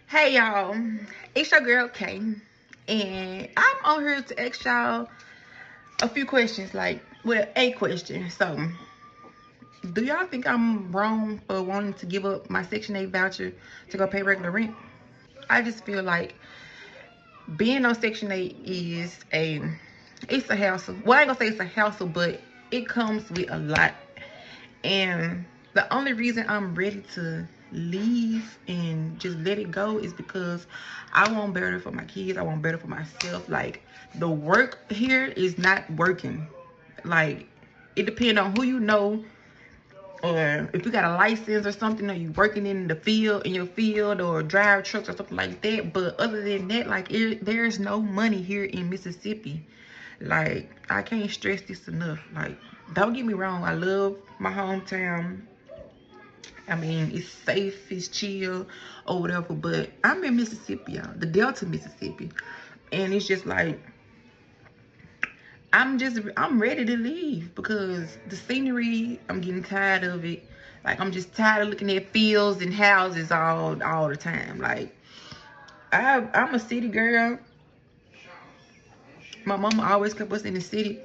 Hey y'all, it's your girl Kay, and I'm on here to ask y'all a few questions, a question. So, do y'all think I'm wrong for wanting to give up my Section 8 voucher to go pay regular rent? I just feel like being on Section 8 it's a hassle. Well, I ain't gonna say it's a hassle, but it comes with a lot. And the only reason I'm ready to leave and just let it go is because I want better for my kids. I want better for myself. Like, the work here is not working. Like, it depends on who you know, or if you got a license or something, or you working in the field, in your field, or drive trucks or something like that. But other than that, like, there's no money here in Mississippi. Like, I can't stress this enough. Like, don't get me wrong, I love my hometown. I mean, it's safe, it's chill, or whatever. But I'm in Mississippi, y'all, the Delta, Mississippi, and it's just like I'm ready to leave because the scenery, I'm getting tired of it. Like, I'm just tired of looking at fields and houses all the time. Like, I'm a city girl. My mama always kept us in the city,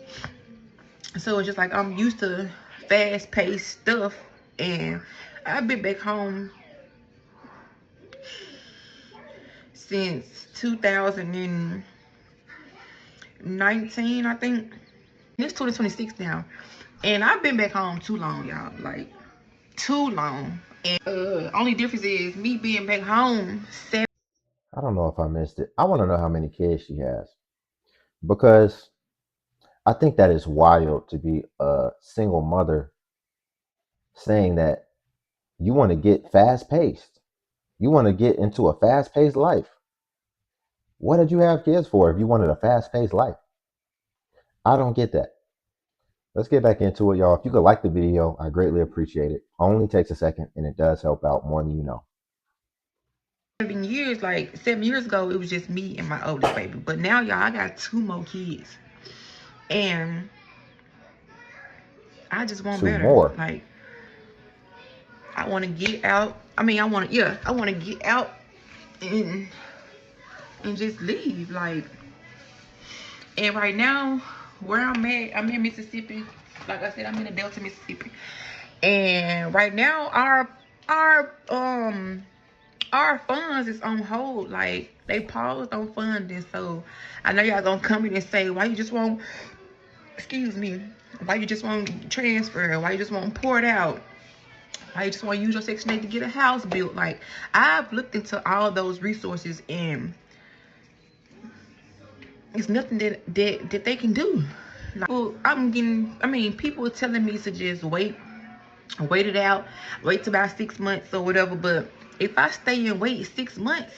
so it's just like I'm used to fast-paced stuff, and I've been back home since 2019, I think. It's 2026 now, and I've been back home too long, y'all. Like, too long. And only difference is me being back home I don't know if I missed it. I want to know how many kids she has because I think that is wild to be a single mother saying that you want to get fast paced. You want to get into a fast paced life. What did you have kids for if you wanted a fast paced life? I don't get that. Let's get back into it, y'all. If you could like the video, I greatly appreciate it. Only takes a second and it does help out more than you know. 7 years. Like, 7 years ago, it was just me and my oldest baby. But now, y'all, I got two more kids. And I just want Two better. more. Like, I want to get out. I mean, I want to get out and just leave. Like, and right now, where I'm at, I'm in Mississippi. Like I said, I'm in the Delta, Mississippi. And right now, our um our funds is on hold. Like, they paused on funding. So I know y'all gonna come in and say, why you just won't, excuse me, why you just won't transfer? Why you just won't pour it out? Why you just want to use your Section 8 to get a house built? Like, I've looked into all those resources, and it's nothing that they can do. Like, well, people are telling me to just wait it out, wait till about 6 months or whatever. But if I stay and wait 6 months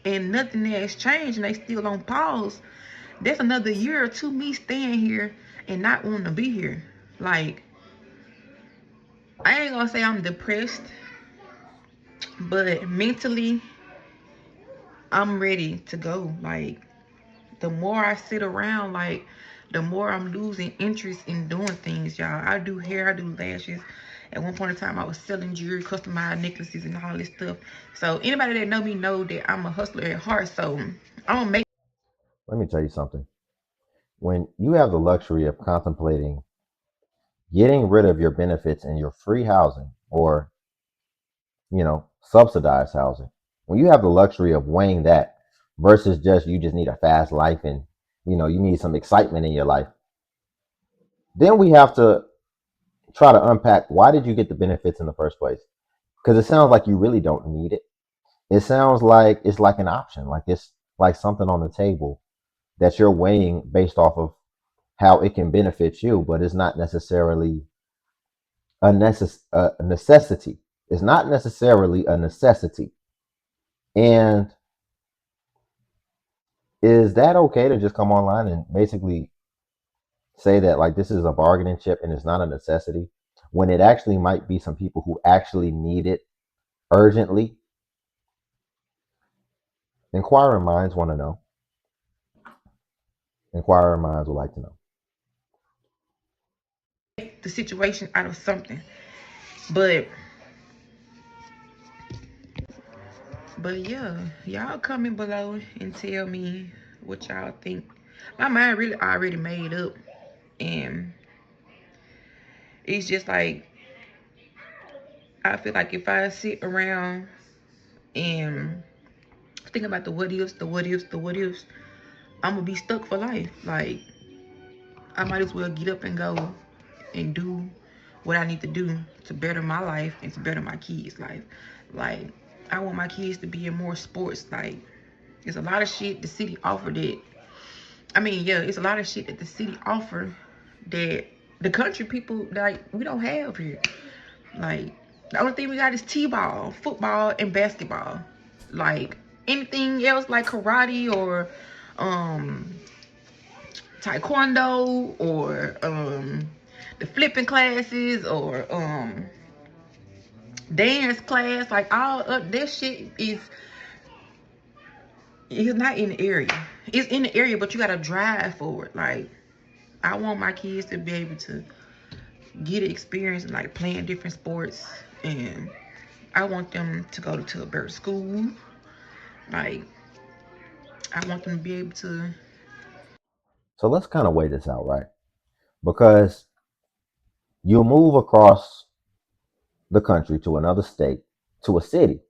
and nothing has changed and they still on pause, that's another year or two me staying here and not wanting to be here. Like, I ain't gonna say I'm depressed, but mentally I'm ready to go. Like, the more I sit around, like, the more I'm losing interest in doing things, y'all. I do hair, I do lashes. At one point in time, I was selling jewelry, customized necklaces, and all this stuff. So anybody that know me know that I'm a hustler at heart. So I don't make. Let me tell you something. When you have the luxury of contemplating getting rid of your benefits and your free housing or, subsidized housing, when you have the luxury of weighing that versus just you just need a fast life and, you need some excitement in your life, then we have to try to unpack why did you get the benefits in the first place? Because it sounds like you really don't need it. It sounds like it's like an option, like it's like something on the table that you're weighing based off of how it can benefit you, but it's not necessarily a necessity. It's not necessarily a necessity. And is that okay to just come online and basically say that like this is a bargaining chip and it's not a necessity when it actually might be some people who actually need it urgently? Inquiring minds want to know. Inquiring minds would like to know. The situation out of something. But But yeah, y'all comment below and tell me what y'all think. My mind really already made up, and it's just like I feel like if I sit around and think about the what ifs, the what ifs, the what ifs, I'm gonna be stuck for life. Like I might as well get up and go and do what I need to do to better my life and to better my kids' life. Like I want my kids to be in more sports. Like there's a lot of shit the city offered it. I mean, yeah, it's a lot of shit that the city offer that the country people like we don't have here. Like the only thing we got is t-ball, football, and basketball. Like anything else like karate or um taekwondo or the flipping classes or dance class, like all of this shit is not in the area. It's in the area, but you gotta drive for it. Like I want my kids to be able to get experience like playing different sports, and I want them to go to a better school. Like I want them to be able to. So let's kind of weigh this out, right? Because you move across the country to another state, to a city.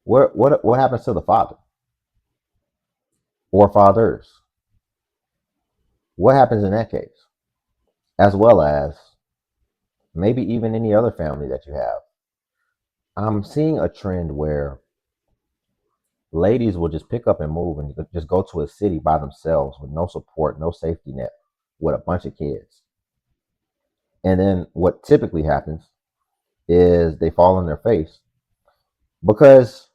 What happens to the father or fathers? What happens in that case? As well as maybe even any other family that you have. I'm seeing a trend where ladies will just pick up and move and just go to a city by themselves with no support, no safety net, with a bunch of kids. And then what typically happens is they fall on their face because,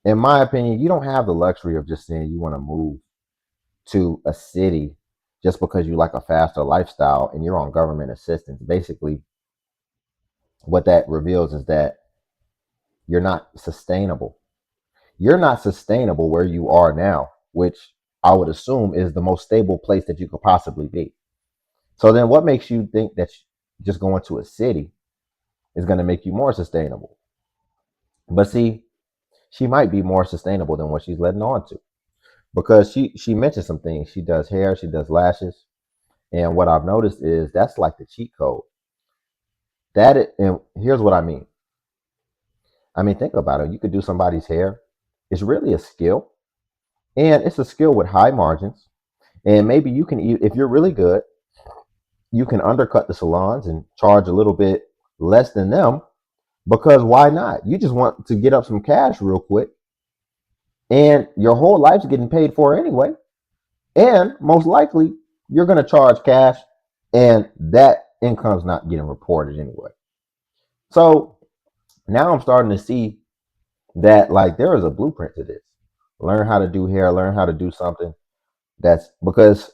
in my opinion, you don't have the luxury of just saying you want to move to a city just because you like a faster lifestyle and you're on government assistance. Basically, what that reveals is that you're not sustainable. You're not sustainable where you are now, which I would assume is the most stable place that you could possibly be. So then what makes you think that just going to a city is going to make you more sustainable? But see, she might be more sustainable than what she's letting on to because she mentioned some things. She does hair, she does lashes, and what I've noticed is that's like the cheat code. And here's what I mean. I mean, think about it. You could do somebody's hair. It's really a skill, and it's a skill with high margins. And maybe you can, if you're really good, you can undercut the salons and charge a little bit less than them because why not? You just want to get up some cash real quick, and your whole life's getting paid for anyway. And most likely, you're going to charge cash, and that income's not getting reported anyway. So now I'm starting to see that like there is a blueprint to this. Learn how to do hair, learn how to do something that's because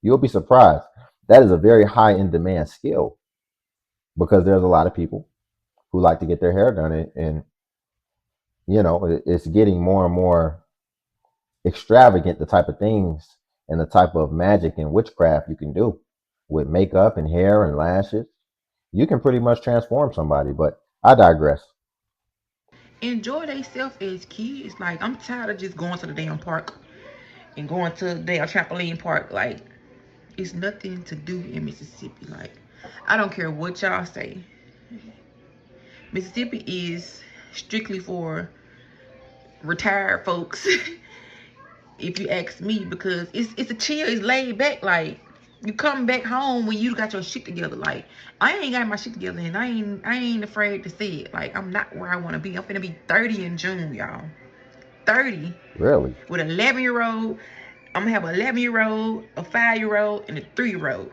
you'll be surprised. That is a very high in demand skill because there's a lot of people who like to get their hair done, and it's getting more and more extravagant, the type of things and the type of magic and witchcraft you can do with makeup and hair and lashes. You can pretty much transform somebody, but I digress. Enjoy themselves as kids. Like I'm tired of just going to the damn park and going to the damn trampoline park. Like it's nothing to do in Mississippi. Like I don't care what y'all say. Mississippi is strictly for retired folks. If you ask me, because it's a chill, it's laid back. Like you come back home when you got your shit together. Like I ain't got my shit together, and I ain't afraid to say it. Like I'm not where I want to be. I'm finna be 30 in June, y'all. 30 Really? with an 11-year-old. I'm gonna have an 11-year-old, a 5-year-old, and a 3-year-old.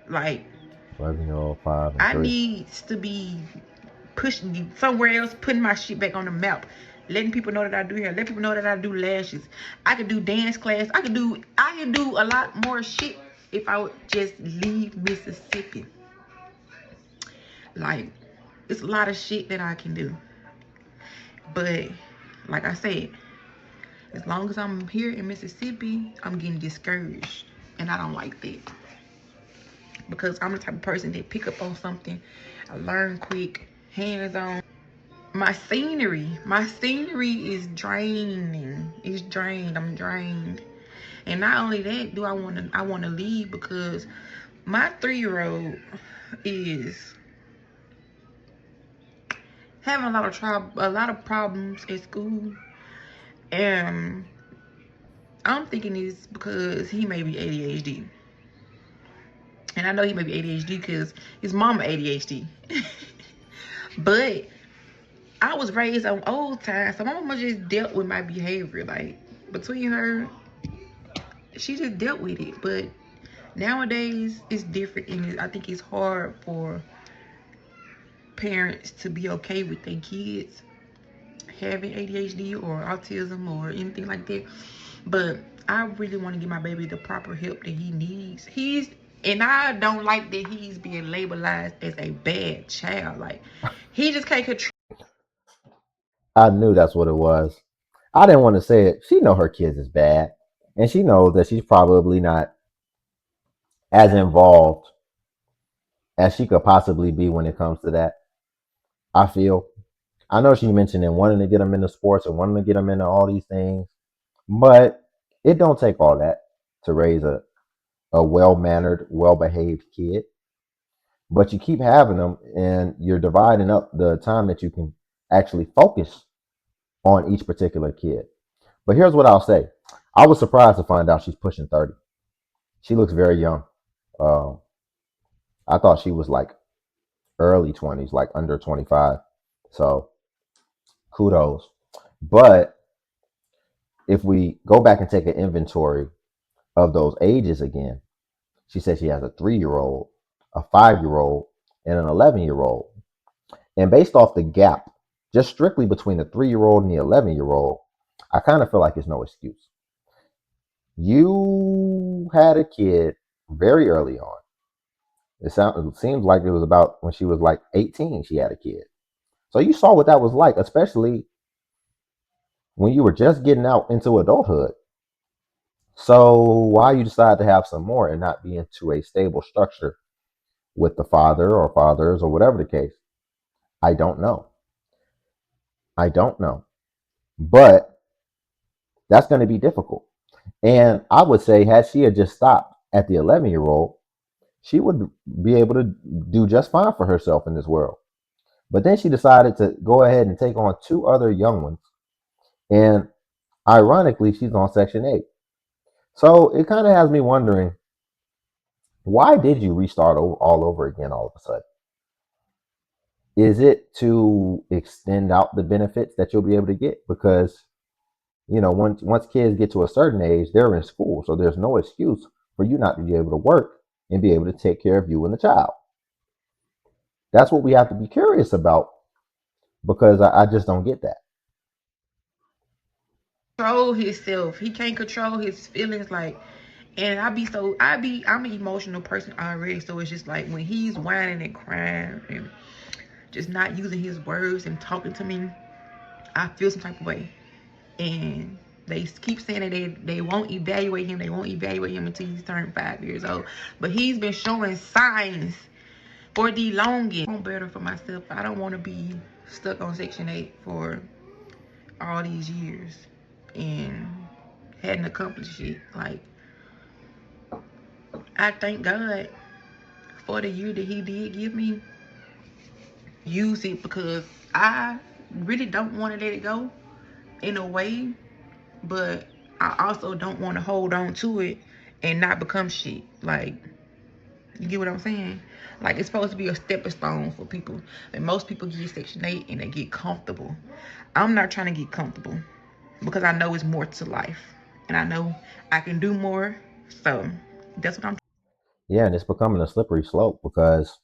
Like 11-year-old, 5 and I 3. needs to be pushing somewhere else, putting my shit back on the map, letting people know that I do hair, let people know that I do lashes. I could do dance class. I can do a lot more shit if I would just leave Mississippi. Like it's a lot of shit that I can do. But like I said, as long as I'm here in Mississippi, I'm getting discouraged. And I don't like that. Because I'm the type of person that pick up on something, I learn quick, hands on. My scenery is draining. It's drained. I'm drained. And not only that, do I wanna leave because my 3-year-old is having a lot of problems at school. And I'm thinking it's because he may be ADHD. And I know he may be ADHD because his mama ADHD. But I was raised on old times, so my mama just dealt with my behavior. Like between her, she just dealt with it. But nowadays it's different, and I think it's hard for parents to be okay with their kids having ADHD or autism or anything like that. But I really want to give my baby the proper help that he needs. And I don't like that he's being labeled as a bad child. Like he just can't control. I knew that's what it was. I didn't want to say it. She know her kids is bad, and she knows that she's probably not as involved as she could possibly be when it comes to that. I feel. I know she mentioned it, wanting to get them into sports and wanting to get them into all these things, but it don't take all that to raise a well mannered, well behaved kid. But you keep having them, and you're dividing up the time that you can actually focus on each particular kid. But here's what I'll say: I was surprised to find out she's pushing 30. She looks very young. Um, I thought she was like early 20s, like under 25. So kudos. But if we go back and take an inventory of those ages again, she said she has a 3-year old, a 5-year old, and an 11-year old. And based off the gap, just strictly between the 3-year old and the 11-year old, I kind of feel like it's no excuse. You had a kid very early on. It seems like it was about when she was like 18, she had a kid. So you saw what that was like, especially when you were just getting out into adulthood. So why you decide to have some more and not be into a stable structure with the father or fathers or whatever the case? I don't know. I don't know. But that's going to be difficult. And I would say, had she had just stopped at the 11-year old, she would be able to do just fine for herself in this world. But then she decided to go ahead and take on 2 other young ones. And ironically, she's on Section 8. So it kind of has me wondering, why did you restart all over again all of a sudden? Is it to extend out the benefits that you'll be able to get? Because, once kids get to a certain age, they're in school. So there's no excuse for you not to be able to work and be able to take care of you and the child. That's what we have to be curious about, because I just don't get that. Control himself. He can't control his feelings. Like, and I'm an emotional person already. So it's just like when he's whining and crying and just not using his words and talking to me, I feel some type of way. And they keep saying that they won't evaluate him. They won't evaluate him until he's turned 5 years old. But he's been showing signs for the longest. I want better for myself. I don't want to be stuck on Section 8 for all these years and hadn't accomplished it. Like, I thank God for the year that He did give me. Use it because I really don't want to let it go in a way, but I also don't want to hold on to it and not become shit. Like, you get what I'm saying? Like, it's supposed to be a stepping stone for people. And most people get Section 8 and they get comfortable. I'm not trying to get comfortable because I know it's more to life. And I know I can do more. So, that's what I'm. Yeah, and it's becoming a slippery slope, because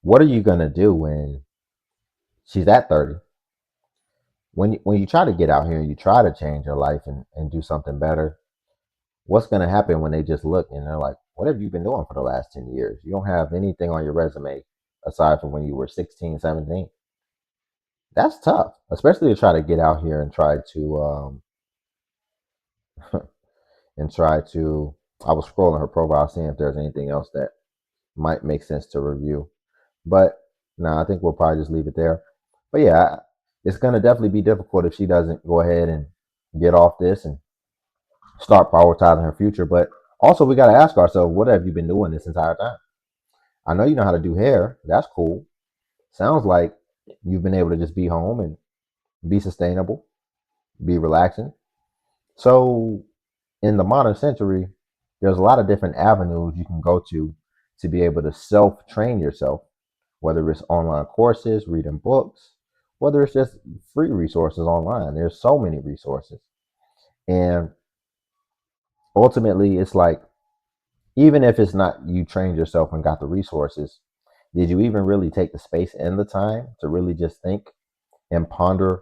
what are you going to do when she's at 30? When you try to get out here and you try to change your life and do something better, what's going to happen when they just look and they're like, what have you been doing for the last 10 years? You don't have anything on your resume aside from when you were 16, 17. That's tough, especially to try to get out here and try to and try to. I was scrolling her profile, seeing if there's anything else that might make sense to review, but no, I think we'll probably just leave it there. But yeah, it's going to definitely be difficult if she doesn't go ahead and get off this and start prioritizing her future. But also, we got to ask ourselves, what have you been doing this entire time? I know you know how to do hair. That's cool. Sounds like you've been able to just be home and be sustainable, be relaxing. So, in the modern century, there's a lot of different avenues you can go to be able to self train yourself, whether it's online courses, reading books, whether it's just free resources online. There's so many resources. And ultimately, it's like, even if it's not you trained yourself and got the resources, did you even really take the space and the time to really just think and ponder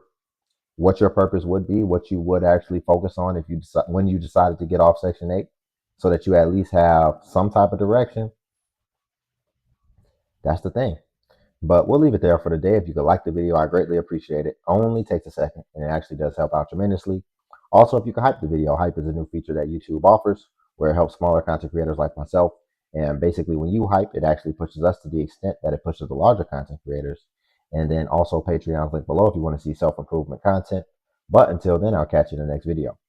what your purpose would be, what you would actually focus on if you decide, when you decided to get off Section 8, so that you at least have some type of direction? That's the thing. But we'll leave it there for today. If you could like the video, I greatly appreciate it. Only takes a second, and it actually does help out tremendously. Also, if you could hype the video, hype is a new feature that YouTube offers where it helps smaller content creators like myself. And basically, when you hype, it actually pushes us to the extent that it pushes the larger content creators. And then also Patreon's link below if you want to see self-improvement content. But until then, I'll catch you in the next video.